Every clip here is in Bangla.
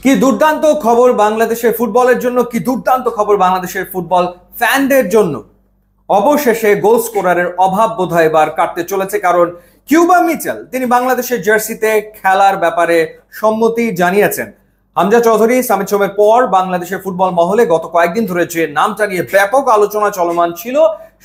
কি দুর্দান্ত খবর বাংলাদেশের ফুটবলের জন্য, কি দুর্দান্ত খবর বাংলাদেশের ফুটবল ফ্যানদের জন্য। অবশেষে গোল স্কোরারের অভাব বোধহয় এবার কাটতে চলেছে, কারণ কিউবা মিচেল তিনি বাংলাদেশের জার্সিতে খেলার ব্যাপারে সম্মতি জানিয়েছেন। হামজা চৌধুরী, সামিদ সোমের পর বাংলাদেশের ফুটবল মহলে গত কয়েকদিন ধরে যে নামটা নিয়ে ব্যাপক আলোচনা চলমান ছিল,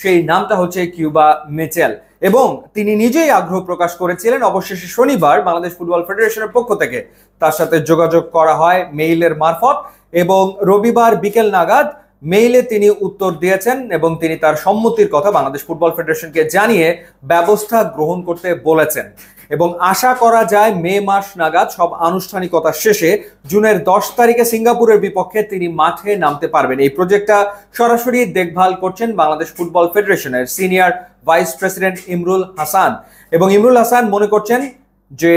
সেই নামটা হচ্ছে কিউবা মিচেল, এবং তিনি নিজেই আগ্রহ প্রকাশ করেছিলেন। অবশেষে শনিবার বাংলাদেশ ফুটবল ফেডারেশনের পক্ষ থেকে তার সাথে যোগাযোগ করা হয় মেইলের মারফত, এবং রবিবার বিকেল নাগাদ মেইলে তিনি উত্তর দিয়েছেন এবং তিনি তার সম্মতির কথা বাংলাদেশ ফুটবল ফেডারেশনকে জানিয়ে ব্যবস্থা গ্রহণ করতে বলেছেন। এবং আশা করা যায় মে মাস নাগাদ সব আনুষ্ঠানিকতা শেষে জুনের 10 তারিখে সিঙ্গাপুরের বিপক্ষে তিনি মাঠে নামতে পারবেন। এই প্রজেক্টটা সরাসরি দেখভাল করছেন বাংলাদেশ ফুটবল ফেডারেশনের senior vice president Imrul Hasan, এবং ইমরুল হাসান মনে করছেন যে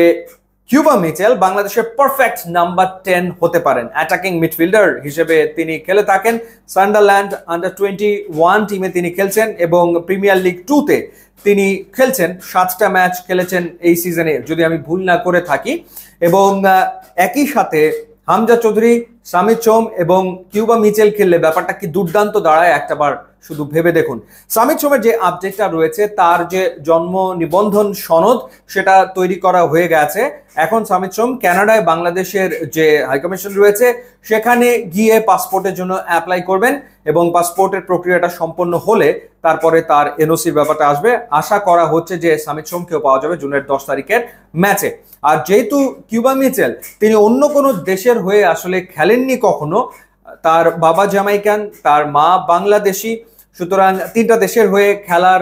কিউবা মিচেল বাংলাদেশের পারফেক্ট নাম্বার 10 হতে পারেন। অ্যাটাকিং মিডফিল্ডার হিসেবে তিনি খেলে থাকেন। সান্ডারল্যান্ড আন্ডার-21 টিমে তিনি খেলছেন এবং প্রিমিয়ার লিগ 2-তে তিনি খেলছেন। 7টা ম্যাচ খেলেছেন এই সিজনে, যদি আমি ভুল না করে থাকি। এবং একই সাথে হামজা চৌধুরী, সামিদ সোম এবং কিউবা মিচেল খেললে ব্যাপারটা কি দুর্দান্ত দাঁড়ায় একটাবার শুধু ভেবে দেখুন। সামিদ সোমের যে আপডেটটা রয়েছে, তার যে জন্ম নিবন্ধন সনদ সেটা তৈরি করা হয়ে গেছে। এখন সামিদ সোম কানাডায় বাংলাদেশের যে হাইকমিশন রয়েছে সেখানে গিয়ে পাসপোর্টের জন্য অ্যাপ্লাই করবেন, এবং পাসপোর্টের প্রক্রিয়াটা সম্পন্ন হলে তারপরে তার এনওসির ব্যাপারটা আসবে। আশা করা হচ্ছে যে সামিদ সোমকেও পাওয়া যাবে জুনের 10 তারিখের ম্যাচে। আর যেহেতু কিউবা মিচেল তিনি অন্য কোনো দেশের হয়ে আসলে খেলেননি কখনো, তার বাবা জামাইকান, তার মা বাংলাদেশি, সুতরাং 3টা দেশের হয়ে খেলার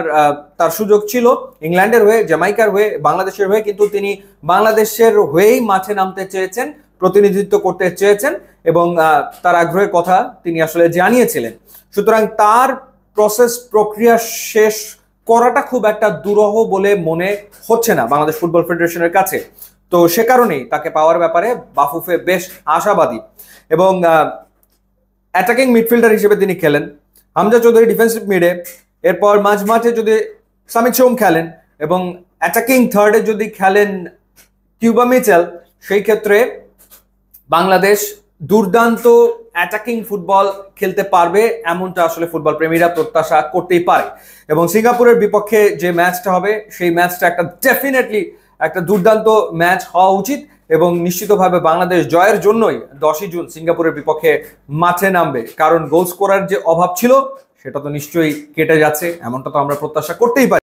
তার সুযোগ ছিল। ইংল্যান্ডের হয়ে, জামাইকার হয়ে, বাংলাদেশের হয়ে, কিন্তু তিনি বাংলাদেশের হয়েই মাঠে নামতে চেয়েছেন, প্রতিনিধিত্ব করতে চেয়েছেন, এবং তার আগ্রহের কথা তিনি আসলে জানিয়েছিলেন। সুতরাং তার প্রক্রিয়া শেষ করাটা খুব একটা দুরূহ বলে মনে হচ্ছে না বাংলাদেশ ফুটবল ফেডারেশনের কাছে। তো সে কারণেই তাকে পাওয়ার ব্যাপারে বাফুফে বেশ আশাবাদী। এবং অ্যাটাকিং মিডফিল্ডার হিসেবে তিনি খেলেন, হামজা চৌধুরী ডিফেন্সিভ মিডে, এরপর মাঝমাঠে যদি সামিদ সোম খেলেন, এবং অ্যাটাকিং থার্ডে যদি খেলেন কিউবা মিচেল, সেই ক্ষেত্রে বাংলাদেশ দুর্দান্ত অ্যাটাকিং ফুটবল খেলতে পারবে, এমনটা আসলে ফুটবল প্রেমীরা প্রত্যাশা করতেই পারে। এবং সিঙ্গাপুরের বিপক্ষে যে ম্যাচটা হবে, সেই ম্যাচটা একটা ডেফিনেটলি একটা দুর্দান্ত ম্যাচ হওয়া উচিত, এবং নিশ্চিতভাবে বাংলাদেশ জয়ের জন্যই 10ই জুন সিঙ্গাপুরের বিপক্ষে মাঠে নামবে। কারণ গোল স্কোরার যে অভাব ছিল সেটা তো নিশ্চয়ই কেটে যাচ্ছে, এমনটা তো আমরা প্রত্যাশা করতেই পারি।